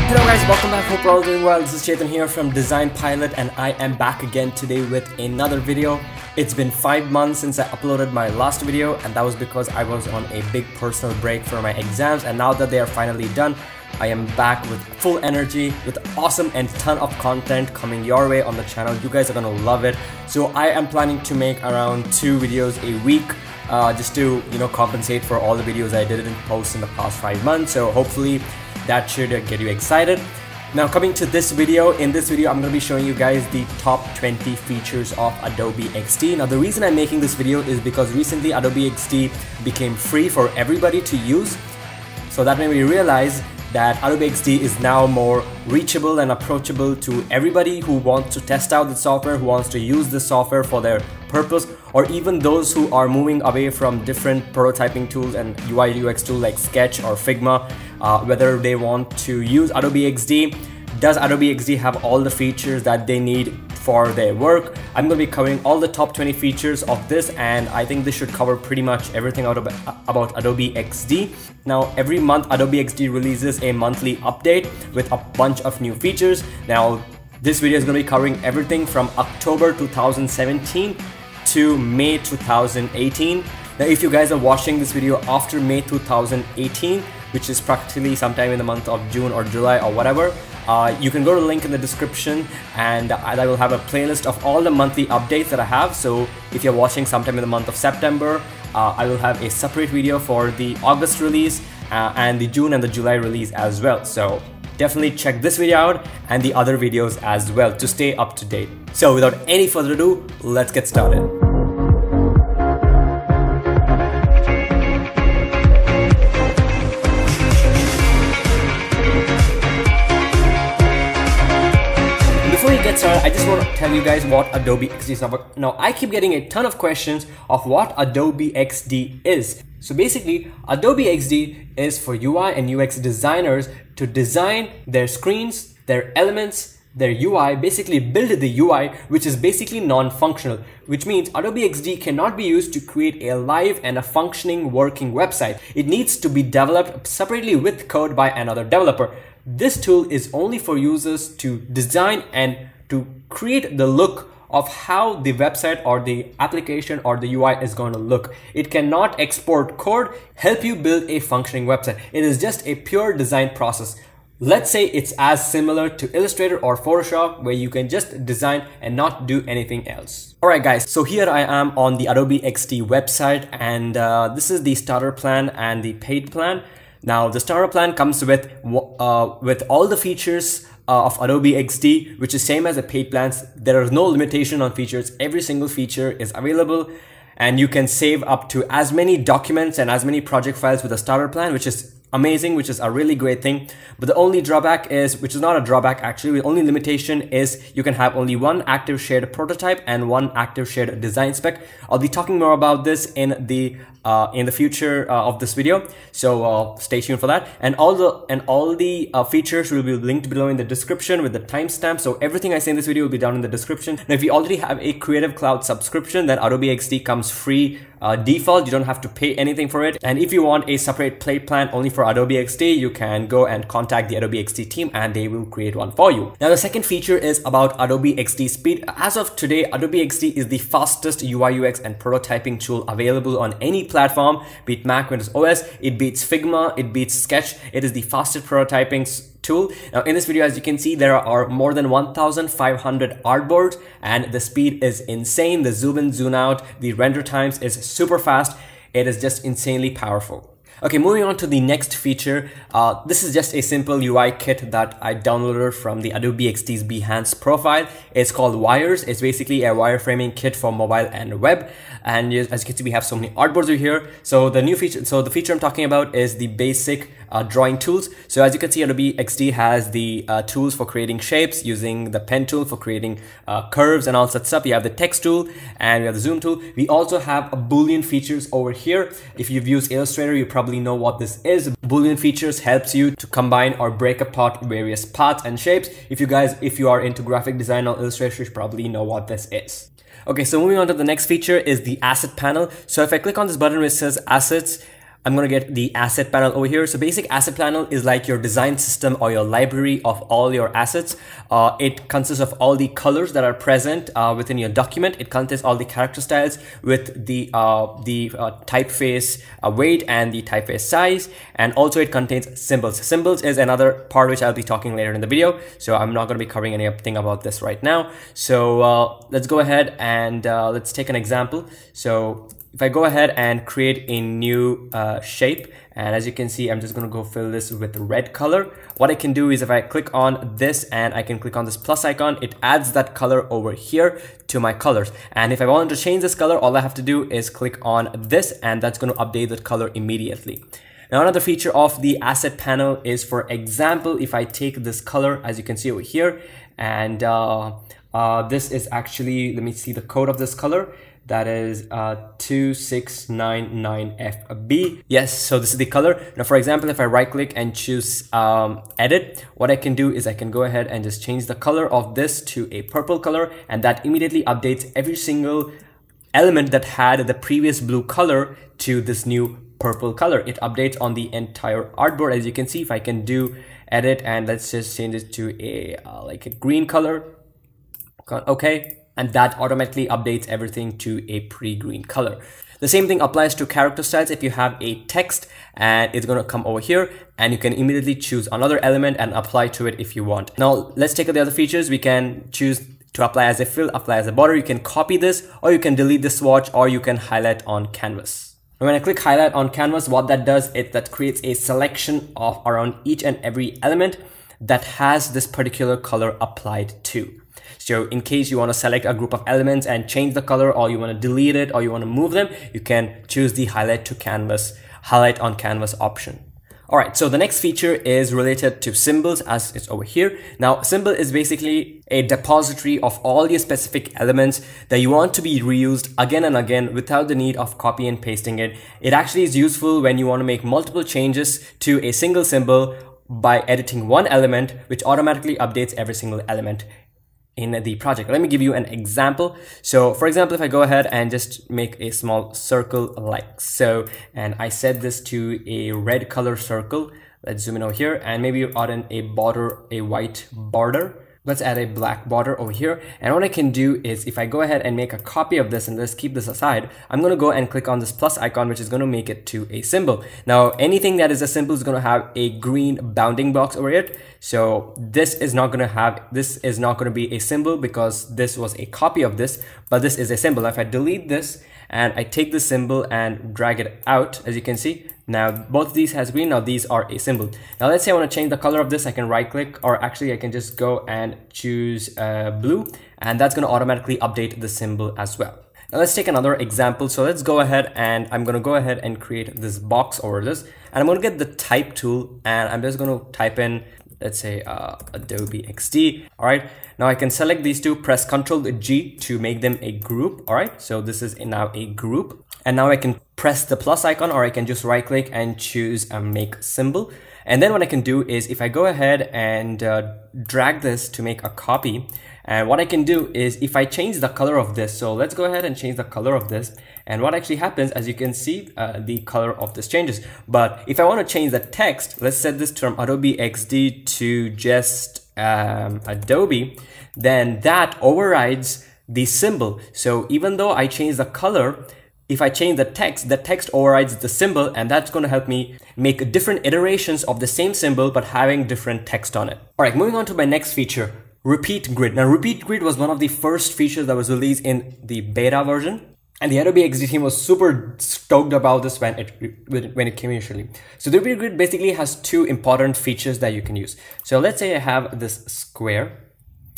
Hello guys, welcome back. Hope you're all doing well. This is Chetan here from Design Pilot and I am back again today with another video. It's been 5 months since I uploaded my last video and that was because I was on a big personal break for my exams, and now that they are finally done, I am back with full energy, with awesome and ton of content coming your way on the channel. You guys are gonna love it. So I am planning to make around 2 videos a week. Just to compensate for all the videos I didn't post in the past 5 months. So hopefully that should get you excited. Now coming to this video, in this video I'm going to be showing you guys the top 20 features of Adobe XD. Now the reason I'm making this video is because recently Adobe XD became free for everybody to use. So that made me realize that Adobe XD is now more reachable and approachable to everybody who wants to test out the software, who wants to use the software for their purpose, or even those who are moving away from different prototyping tools and UI UX tools like Sketch or Figma, whether they want to use Adobe XD. Does Adobe XD have all the features that they need for their work? I'm going to be covering all the top 20 features of this, and I think this should cover pretty much everything about Adobe XD. Now every month Adobe XD releases a monthly update with a bunch of new features. Now this video is going to be covering everything from October 2017 to May 2018. Now if you guys are watching this video after May 2018, which is practically sometime in the month of June or July or whatever, you can go to the link in the description and I will have a playlist of all the monthly updates that I have. So if you're watching sometime in the month of September, I will have a separate video for the August release and the June and the July release as well. So definitely check this video out and the other videos as well to stay up to date. So without any further ado, let's get started. Before we get started, I just want to tell you guys what Adobe XD is about. Now, I keep getting a ton of questions of what Adobe XD is. So basically, Adobe XD is for UI and UX designers to design their screens, their elements, their UI, basically build the UI, which is basically non-functional, which means Adobe XD cannot be used to create a live and a functioning working website. It needs to be developed separately with code by another developer. This tool is only for users to design and to create the look of how the website or the application or the UI is going to look. It cannot export code, help you build a functioning website. It is just a pure design process. Let's say it's as similar to Illustrator or Photoshop, where you can just design and not do anything else. Alright guys, so here I am on the Adobe XD website, and this is the starter plan and the paid plan. Now the starter plan comes with all the features of Adobe XD, which is same as the paid plans. There is no limitation on features. Every single feature is available, and you can save up to as many documents and as many project files with a starter plan, which is amazing, which is a really great thing. But the only drawback is, which is not a drawback actually, the only limitation is you can have only one active shared prototype and one active shared design spec. I'll be talking more about this in the future of this video, so stay tuned for that. And all the features will be linked below in the description with the timestamp. So everything I say in this video will be down in the description. Now if you already have a Creative Cloud subscription, then Adobe XD comes free default. You don't have to pay anything for it. And if you want a separate paid plan only for Adobe XD, you can go and contact the Adobe XD team and they will create one for you. Now the second feature is about Adobe XD speed. As of today, Adobe XD is the fastest UI UX and prototyping tool available on any platform, be it Mac, Windows OS. It beats Figma, it beats Sketch. It is the fastest prototyping tool. Now in this video, as you can see, there are more than 1,500 artboards and the speed is insane. The zoom in, zoom out, the render times is super fast. It is just insanely powerful. Okay, moving on to the next feature. This is just a simple UI kit that I downloaded from the Adobe XD's Behance profile. It's called Wires. It's basically a wireframing kit for mobile and web. And as you can see, we have so many artboards over here. So the new feature, the feature I'm talking about is the basic drawing tools. So as you can see, Adobe XD has the tools for creating shapes, using the pen tool for creating curves and all that stuff. You have the text tool and we have the zoom tool. We also have a Boolean features over here. If you've used Illustrator, you probably know what this is. Boolean features helps you to combine or break apart various paths and shapes. If you are into graphic design or Illustrator, you probably know what this is. Okay, so moving on to the next feature is the asset panel. So if I click on this button which says assets, I'm going to get the asset panel over here. So basic asset panel is like your design system or your library of all your assets. It consists of all the colors that are present within your document. It contains all the character styles with the typeface weight and the typeface size. And also it contains symbols. Symbols is another part which I'll be talking later in the video. So I'm not going to be covering anything about this right now. So let's go ahead and let's take an example. So if I go ahead and create a new shape, and as you can see, I'm just going to go fill this with the red color. What I can do is if I click on this and I can click on this plus icon, it adds that color over here to my colors. And if I wanted to change this color, all I have to do is click on this and that's going to update the color immediately. Now, another feature of the asset panel is, for example, if I take this color, as you can see over here, and this is actually, let me see the code of this color. That is 2699FB. Yes, so this is the color. Now, for example, if I right click and choose edit, what I can do is I can go ahead and just change the color of this to a purple color, and that immediately updates every single element that had the previous blue color to this new purple color. It updates on the entire artboard. As you can see, if I can do edit and let's just change it to a like a green color. Okay. And that automatically updates everything to a pre-green color. The same thing applies to character styles. If you have a text and it's going to come over here and you can immediately choose another element and apply to it if you want. Now let's take the other features. We can choose to apply as a fill, apply as a border. You can copy this, or you can delete the swatch, or you can highlight on canvas. And when I click highlight on canvas, what that does is that creates a selection of around each and every element that has this particular color applied to. So in case you want to select a group of elements and change the color, or you want to delete it, or you want to move them, you can choose the highlight on canvas option. All right, so the next feature is related to symbols, as it's over here. Now, symbol is basically a depository of all your specific elements that you want to be reused again and again without the need of copy and pasting it. It actually is useful when you want to make multiple changes to a single symbol by editing one element, which automatically updates every single element in the project. Let me give you an example. So for example, if I go ahead and just make a small circle like so, and I set this to a red color circle, let's zoom in over here, and maybe add in a border, a white border. Let's add a black border over here. And what I can do is if I go ahead and make a copy of this, and let's keep this aside, I'm going to go and click on this plus icon, which is going to make it to a symbol. Now, anything that is a symbol is going to have a green bounding box over it. So this is not going to be a symbol because this was a copy of this, but this is a symbol. If I delete this and I take the symbol and drag it out, as you can see, now both of these has green. Now these are a symbol. Now let's say I want to change the color of this. I can right click, or actually I can just go and choose blue, and that's going to automatically update the symbol as well. Now let's take another example. So let's go ahead and I'm going to go ahead and create this box over this, and I'm going to get the type tool, and I'm just going to type in, let's say Adobe XD. All right, now I can select these two, press Ctrl G to make them a group. All right, so this is now a group, and now I can press the plus icon, or I can just right click and choose make symbol. And then what I can do is if I go ahead and drag this to make a copy, and what I can do is if I change the color of this, so let's go ahead and change the color of this, and what actually happens, as you can see, the color of this changes. But if I want to change the text, let's set this from Adobe XD to just Adobe, then that overrides the symbol. So even though I change the color, if I change the text overrides the symbol, and that's going to help me make different iterations of the same symbol but having different text on it. All right, moving on to my next feature, repeat grid. Now, repeat grid was one of the first features that was released in the beta version, and the Adobe XD team was super stoked about this when it came initially. So the repeat grid basically has two important features that you can use. So let's say I have this square,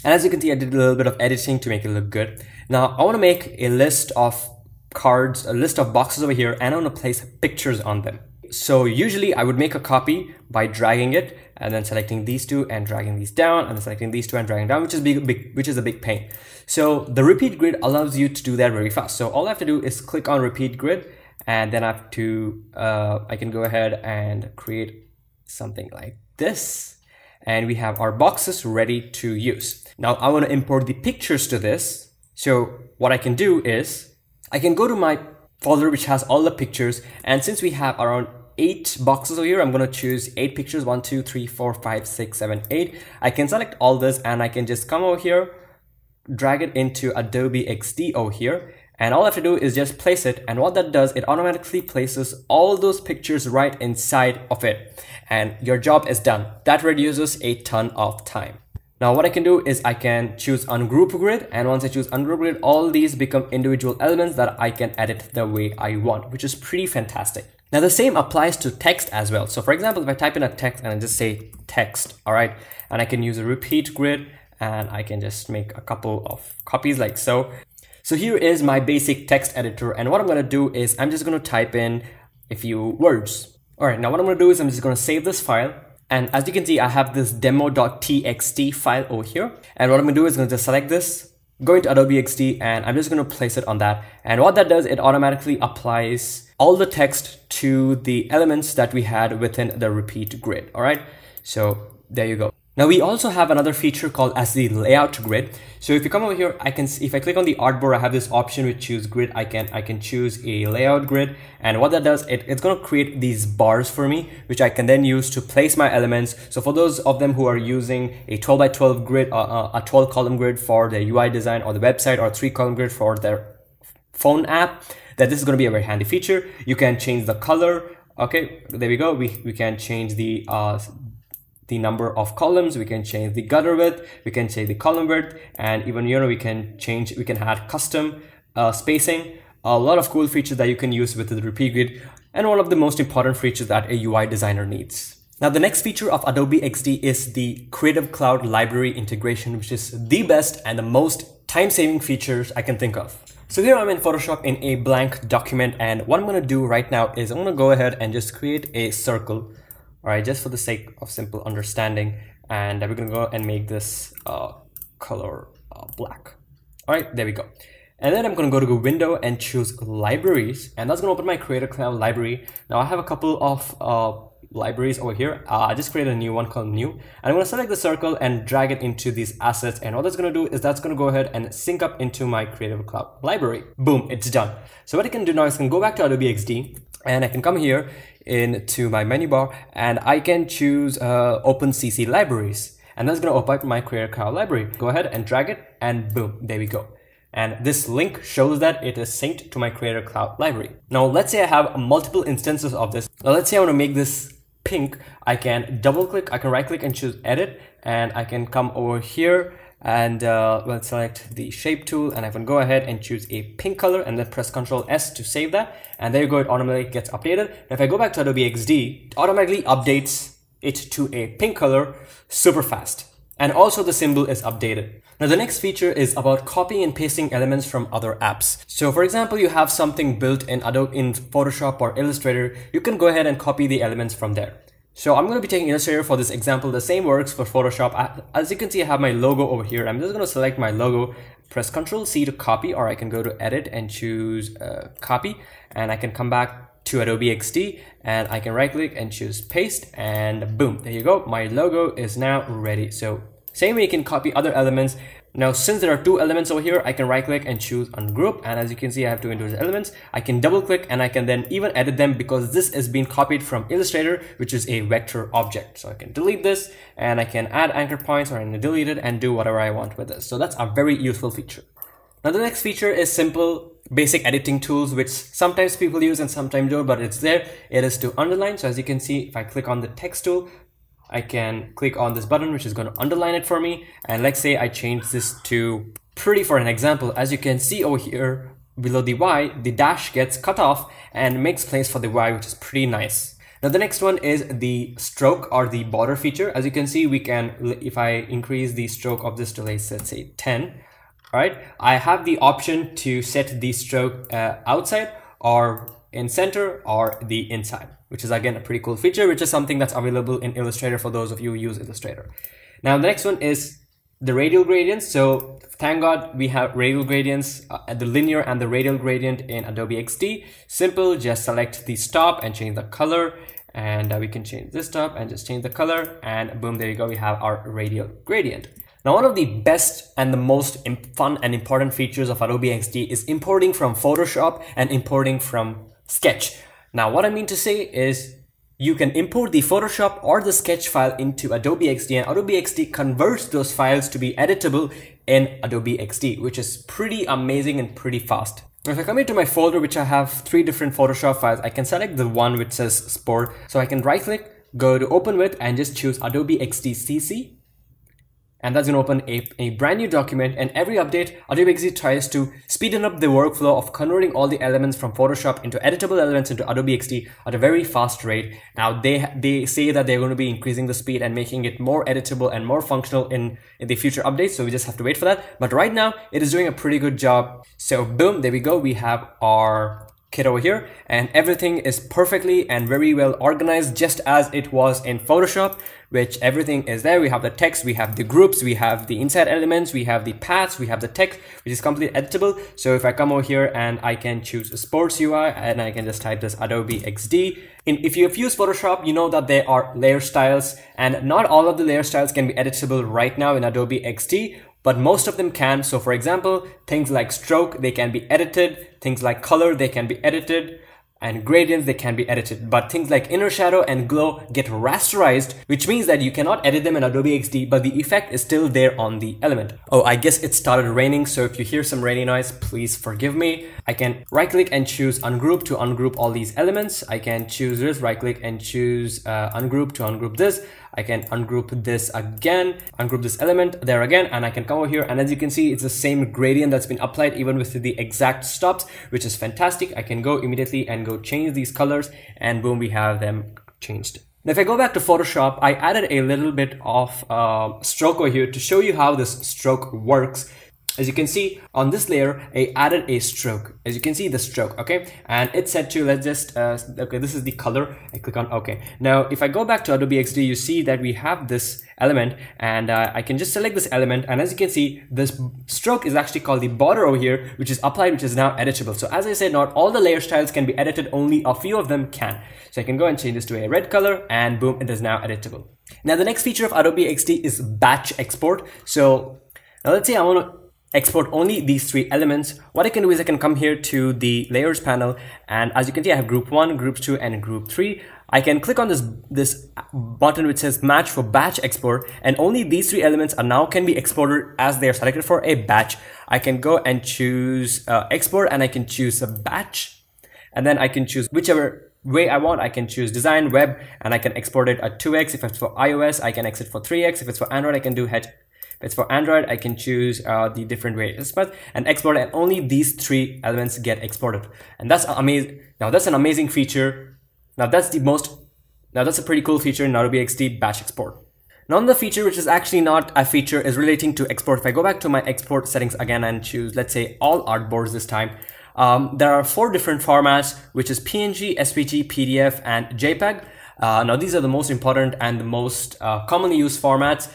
and as you can see, I did a little bit of editing to make it look good. Now I want to make a list of cards, a list of boxes over here, and I want to place pictures on them. So usually I would make a copy by dragging it and then selecting these two and dragging these down, and then selecting these two and dragging down, which is a big pain. So the repeat grid allows you to do that very fast. So all I have to do is click on repeat grid, and then I have to I can go ahead and create something like this, and we have our boxes ready to use. Now I want to import the pictures to this. So what I can do is I can go to my folder which has all the pictures, and since we have around 8 boxes over here. I'm going to choose 8 pictures, 1, 2, 3, 4, 5, 6, 7, 8. I can select all this and I can just come over here, drag it into Adobe XD over here. And all I have to do is just place it, and what that does, it automatically places all those pictures right inside of it. And your job is done. That reduces a ton of time. Now what I can do is I can choose ungroup grid, and once I choose ungroup grid, all these become individual elements that I can edit the way I want, which is pretty fantastic. Now the same applies to text as well. So for example, if I type in a text and I just say text, all right, and I can use a repeat grid, and I can just make a couple of copies like so. So here is my basic text editor, and what I'm going to do is I'm just going to type in a few words. All right, now what I'm going to do is I'm just going to save this file, and as you can see, I have this demo.txt file over here, and what I'm going to do is I'm going to just select this, go into Adobe XD, and I'm just going to place it on that. And what that does, it automatically applies all the text to the elements that we had within the repeat grid. All right, so there you go. Now we also have another feature called as the layout grid. So if you come over here, I can see, if I click on the artboard, I have this option with choose grid. I can choose a layout grid, and what that does, it's going to create these bars for me, which I can then use to place my elements. So for those of them who are using a 12 by 12 grid, a 12 column grid for their UI design or the website, or 3 column grid for their phone app, that this is going to be a very handy feature. You can change the color. Okay, there we go. We can change the number of columns, we can change the gutter width, we can change the column width, and even we can add custom spacing. A lot of cool features that you can use with the repeat grid, and one of the most important features that a UI designer needs. Now the next feature of Adobe XD is the Creative Cloud library integration, which is the best and the most time-saving features I can think of. So here I'm in Photoshop in a blank document, and what I'm going to do right now is I'm going to go ahead and just create a circle. All right, just for the sake of simple understanding, and we're gonna go and make this color black. All right, there we go. And then I'm gonna go to the window and choose libraries, and that's gonna open my Creative Cloud library. Now I have a couple of libraries over here. I just created a new one called new, and I'm gonna select the circle and drag it into these assets. And what that's gonna do is that's gonna go ahead and sync up into my Creative Cloud library. Boom, it's done. So what I can do now is I can go back to Adobe XD, and I can come here into my menu bar, and I can choose open CC libraries, and that's going to open up my Creative Cloud library. Go ahead and drag it, and boom, there we go. And this link shows that it is synced to my Creative Cloud library. Now let's say I have multiple instances of this. Now let's say I want to make this pink. I can double click, I can right click and choose edit, and I can come over here and let's select the shape tool, and I can go ahead and choose a pink color and then press Ctrl S to save that, and there you go, it automatically gets updated. Now if I go back to Adobe XD, it automatically updates it to a pink color super fast, and also the symbol is updated. Now the next feature is about copying and pasting elements from other apps. So for example, you have something built in Photoshop or Illustrator, you can go ahead and copy the elements from there. So I'm going to be taking Illustrator for this example. The same works for Photoshop. As you can see, I have my logo over here. I'm just going to select my logo, press Ctrl C to copy, or I can go to edit and choose copy, and I can come back to Adobe XD and I can right click and choose paste, and boom, there you go. My logo is now ready. So same way you can copy other elements. Now, since there are 2 elements over here, I can right click and choose ungroup, and as you can see, I have 2 individual elements. I can double click and I can then even edit them, because this is being copied from Illustrator, which is a vector object. So I can delete this, and I can add anchor points, or I can delete it and do whatever I want with this. So that's a very useful feature. Now the next feature is simple basic editing tools, which sometimes people use and sometimes don't, but it's there. It is to underline. So as you can see, if I click on the text tool, I can click on this button, which is going to underline it for me. And let's say I change this to pretty for an example. As you can see over here below the Y, the dash gets cut off and makes place for the Y, which is pretty nice. Now the next one is the stroke or the border feature. As you can see, we can, if I increase the stroke of this to let's say 10, all right, I have the option to set the stroke outside or in center or the inside, which is again a pretty cool feature, which is something that's available in Illustrator for those of you who use Illustrator. Now the next one is the radial gradients. So thank God we have radial gradients, the linear and the radial gradient in Adobe XD. Simple, just select the stop and change the color, and we can change this stop and just change the color, and boom, there you go, we have our radial gradient. Now, one of the best and the most fun and important features of Adobe XD is importing from Photoshop and importing from Sketch. Now, what I mean to say is you can import the Photoshop or the sketch file into Adobe XD, and Adobe XD converts those files to be editable in Adobe XD, which is pretty amazing and pretty fast. Now, if I come into my folder, which I have 3 different Photoshop files, I can select the one which says Sport. So I can right click, go to open with, and just choose Adobe XD CC. And that's going to open a brand new document. And every update, Adobe XD tries to speeden up the workflow of converting all the elements from Photoshop into editable elements into Adobe XD at a very fast rate. Now they say that they're going to be increasing the speed and making it more editable and more functional in the future updates. So we just have to wait for that. But right now it is doing a pretty good job. So boom, there we go. We have our kit over here, and everything is perfectly and very well organized, just as it was in Photoshop, which everything is there. We have the text, we have the groups, we have the inside elements, we have the paths, we have the text, which is completely editable. So if I come over here and I can choose Sports UI, and I can just type this Adobe XD. And if you have used Photoshop, you know that there are layer styles, and not all of the layer styles can be editable right now in Adobe XD, but most of them can. So for example, things like stroke, they can be edited. Things like color, they can be edited. And gradients, they can be edited. But things like inner shadow and glow get rasterized, which means that you cannot edit them in Adobe XD, but the effect is still there on the element. Oh, I guess it started raining, so if you hear some rainy noise, please forgive me. I can right click and choose ungroup to ungroup all these elements. I can choose this, right click and choose ungroup to ungroup this. I can ungroup this again, ungroup this element there again, and I can come over here, and as you can see, it's the same gradient that's been applied even with the exact stops, which is fantastic. I can go immediately and go change these colors, and boom, we have them changed. Now, if I go back to Photoshop, I added a little bit of stroke over here to show you how this stroke works. As you can see on this layer, I added a stroke. As you can see, the stroke, okay? And it's set to, let's just, okay, this is the color. I click on okay. Now, if I go back to Adobe XD, you see that we have this element, and I can just select this element. And as you can see, this stroke is actually called the border over here, which is applied, which is now editable. So as I said, not all the layer styles can be edited, only a few of them can. So I can go and change this to a red color, and boom, it is now editable. Now, the next feature of Adobe XD is batch export. So now let's say I want to export only these 3 elements. What I can do is I can come here to the layers panel, and as you can see, I have group 1, group 2, and group 3. I can click on this button which says match for batch export, and only these 3 elements are now can be exported as they are selected for a batch. I can go and choose export, and I can choose a batch, and then I can choose whichever way I want. I can choose design, web, and I can export it at 2x. If it's for iOS, I can export for 3x. If it's for Android, I can do H. If it's for Android, I can choose the different ways and export, and only these 3 elements get exported. And that's amazing. Now that's an amazing feature. Now that's a pretty cool feature in Adobe XD batch export. Now the feature, which is actually not a feature, is relating to export. If I go back to my export settings again and choose, let's say, all artboards this time, there are 4 different formats, which is PNG, SVG, PDF, and JPEG. Now these are the most important and the most commonly used formats.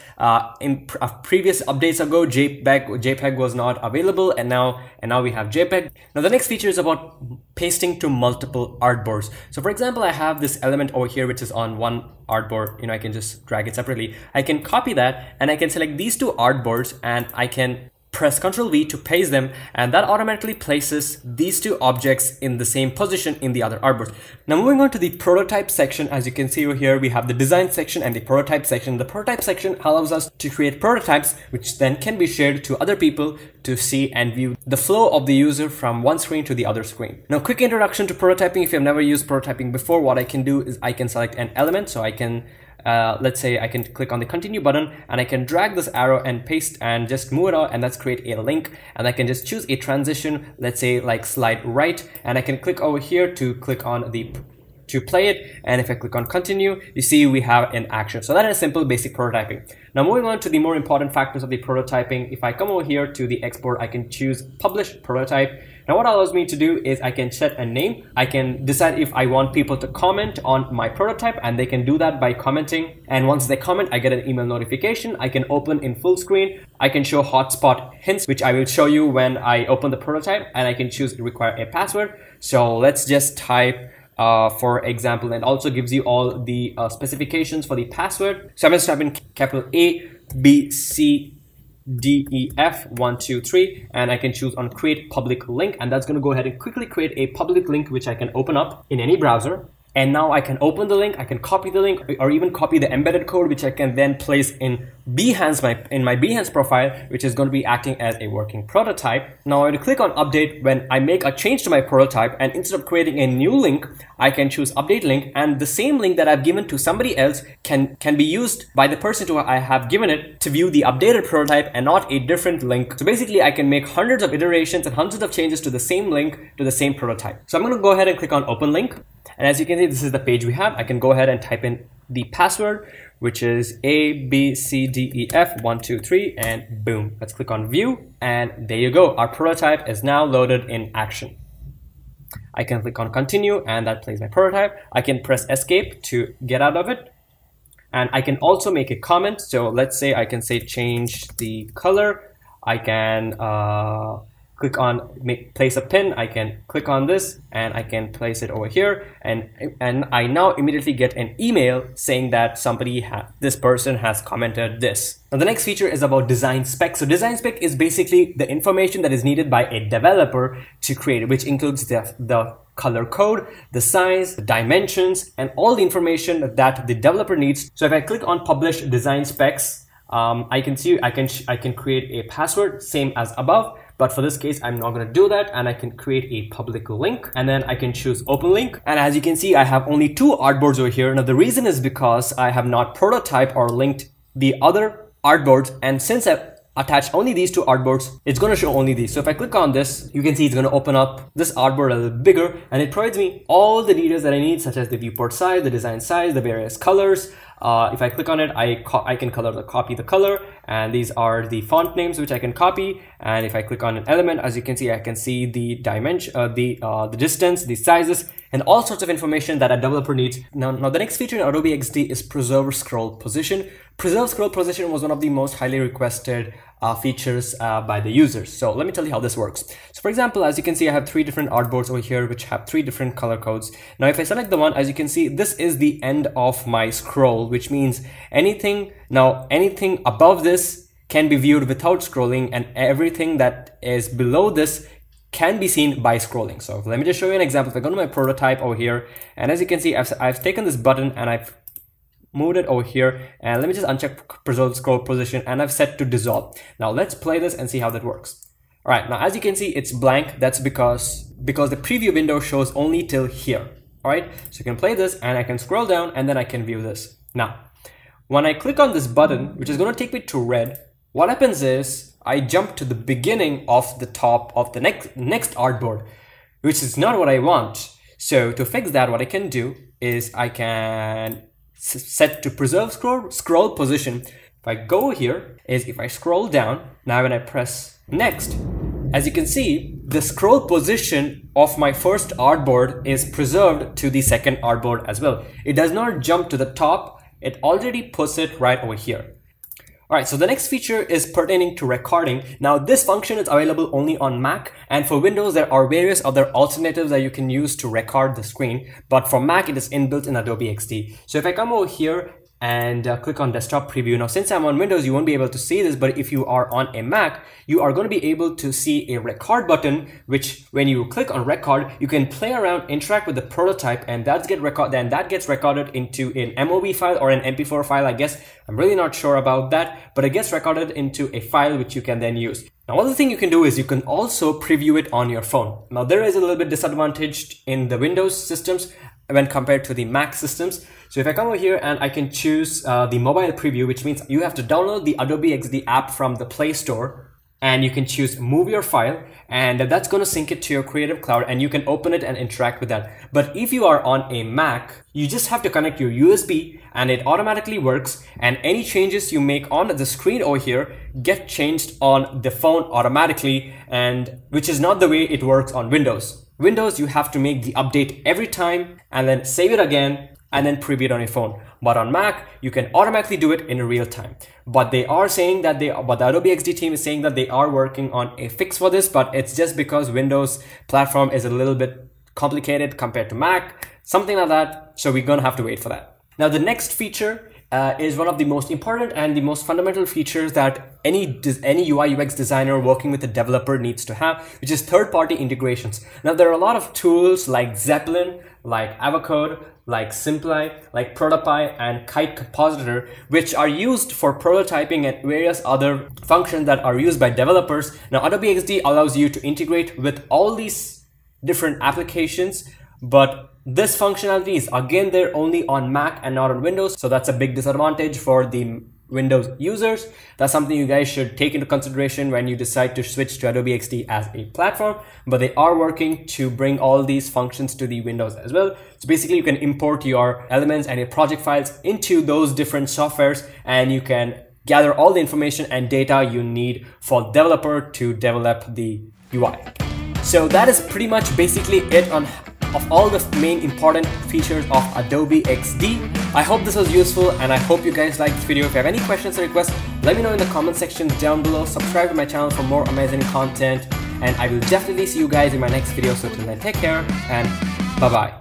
In previous updates ago, JPEG was not available, and now we have JPEG. Now the next feature is about pasting to multiple artboards. So for example, I have this element over here which is on one artboard. You know, I can just drag it separately. I can copy that, and I can select these 2 artboards, and I can press Ctrl V to paste them, and that automatically places these 2 objects in the same position in the other artboard. Now moving on to the prototype section, as you can see over here, we have the design section and the prototype section. The prototype section allows us to create prototypes, which then can be shared to other people to see and view the flow of the user from one screen to the other screen. Now, quick introduction to prototyping. If you have never used prototyping before, what I can do is I can select an element. So I can let's say I can click on the continue button, and I can drag this arrow and paste and just move it out, and let's create a link. And I can just choose a transition, let's say like slide right, and I can click over here to click on to play it. And if I click on continue, you see we have an action. So that is simple basic prototyping. Now moving on to the more important factors of the prototyping. If I come over here to the export, I can choose publish prototype. Now what allows me to do is I can set a name. I can decide if I want people to comment on my prototype, and they can do that by commenting. And once they comment, I get an email notification. I can open in full screen. I can show hotspot hints, which I will show you when I open the prototype, and I can choose require a password. So let's just type for example, and also gives you all the specifications for the password. So I'm going to type in capital A, B, C, D, E, F, 1, 2, 3, and I can choose on create public link, and that's going to go ahead and quickly create a public link which I can open up in any browser. And now I can open the link, I can copy the link, or even copy the embedded code, which I can then place in Behance, in my Behance profile, which is going to be acting as a working prototype. Now when I click on update, when I make a change to my prototype, and instead of creating a new link, I can choose update link, and the same link that I've given to somebody else can be used by the person to who I have given it to view the updated prototype and not a different link. So basically I can make hundreds of iterations and hundreds of changes to the same link to the same prototype. So I'm going to go ahead and click on open link. And as you can see, this is the page we have. I can go ahead and type in the password, which is ABCDEF123, and boom. Let's click on view, and there you go. Our prototype is now loaded in action. I can click on continue, and that plays my prototype. I can press escape to get out of it. And I can also make a comment. So let's say I can say change the color. I can click on place a pin. I can click on this and I can place it over here, and I now immediately get an email saying that this person has commented this. Now the next feature is about design spec. So design spec is basically the information that is needed by a developer to create it, which includes the color code, the size, the dimensions, and all the information that the developer needs. So if I click on publish design specs, I can see I can create a password same as above. But for this case, I'm not going to do that, and I can create a public link, and then I can choose open link. And as you can see, I have only 2 artboards over here. Now the reason is because I have not prototyped or linked the other artboards, and since I've attached only these 2 artboards, it's going to show only these. So if I click on this, you can see it's going to open up this artboard a little bigger, and it provides me all the details that I need, such as the viewport size, the design size, the various colors. If I click on it, I can copy the color, and these are the font names which I can copy. And if I click on an element, as you can see, I can see the dimension, the distance, the sizes, and all sorts of information that a developer needs. Now the next feature in Adobe XD is preserve scroll position. Preserve scroll position was one of the most highly requested features by the users. So let me tell you how this works. So for example, as you can see, I have 3 different artboards over here which have 3 different color codes. Now if I select the one, as you can see, this is the end of my scroll, which means anything above this can be viewed without scrolling, and everything that is below this can be seen by scrolling. So let me just show you an example. If I go to my prototype over here, and as you can see, I've taken this button and I've moved it over here, and let me just uncheck preserve scroll position, and I've set to dissolve. Now let's play this and see how that works. All right, now as you can see, it's blank. That's because the preview window shows only till here. All right, so you can play this, and I can scroll down, and then I can view this. Now when I click on this button, which is going to take me to red, what happens is I jump to the beginning of the top of the next artboard, which is not what I want. So to fix that, what I can do is I can set to preserve scroll position. If I go here, if I scroll down, now when I press next, as you can see, the scroll position of my first artboard is preserved to the second artboard as well. It does not jump to the top, it already puts it right over here. All right, so the next feature is pertaining to recording. Now this function is available only on Mac, and for Windows there are various other alternatives that you can use to record the screen, but for Mac it is inbuilt in Adobe XD. So if I come over here and click on desktop preview. Now since I'm on Windows, you won't be able to see this, but if you are on a Mac, you are going to be able to see a record button, which when you click on record, you can play around, interact with the prototype, and that gets recorded into an MOV file or an MP4 file, I guess. I'm really not sure about that, but it gets recorded into a file which you can then use. Now, one other thing you can do is you can also preview it on your phone. Now, there is a little bit disadvantaged in the Windows systems when compared to the Mac systems. So if I come over here and I can choose the mobile preview, which means you have to download the Adobe XD app from the Play Store, and you can choose move your file, and that's going to sync it to your Creative Cloud, and you can open it and interact with that. But if you are on a Mac, you just have to connect your USB and it automatically works, and any changes you make on the screen over here get changed on the phone automatically, and which is not the way it works on Windows. Windows, you have to make the update every time and then save it again and then preview it on your phone. But on Mac, you can automatically do it in real time. But they are saying that the Adobe XD team is saying that they are working on a fix for this, but it's just because Windows platform is a little bit complicated compared to Mac, something like that. So we're gonna have to wait for that. Now the next feature is one of the most important and the most fundamental features that any UI UX designer working with a developer needs to have, which is third-party integrations. Now, there are a lot of tools like Zeppelin, like Avocode, like Simply, like Protopie, and Kite Compositor, which are used for prototyping and various other functions that are used by developers. Now, Adobe XD allows you to integrate with all these different applications, but this functionality is again there only on Mac and not on Windows, so that's a big disadvantage for the Windows users. That's something you guys should take into consideration when you decide to switch to Adobe XD as a platform, but they are working to bring all these functions to the Windows as well. So basically you can import your elements and your project files into those different softwares, and you can gather all the information and data you need for developer to develop the UI. So that is pretty much basically it of all the main important features of Adobe XD. I hope this was useful, and I hope you guys liked this video. If you have any questions or requests, let me know in the comment section down below. Subscribe to my channel for more amazing content, and I will definitely see you guys in my next video. So till then, take care and bye bye.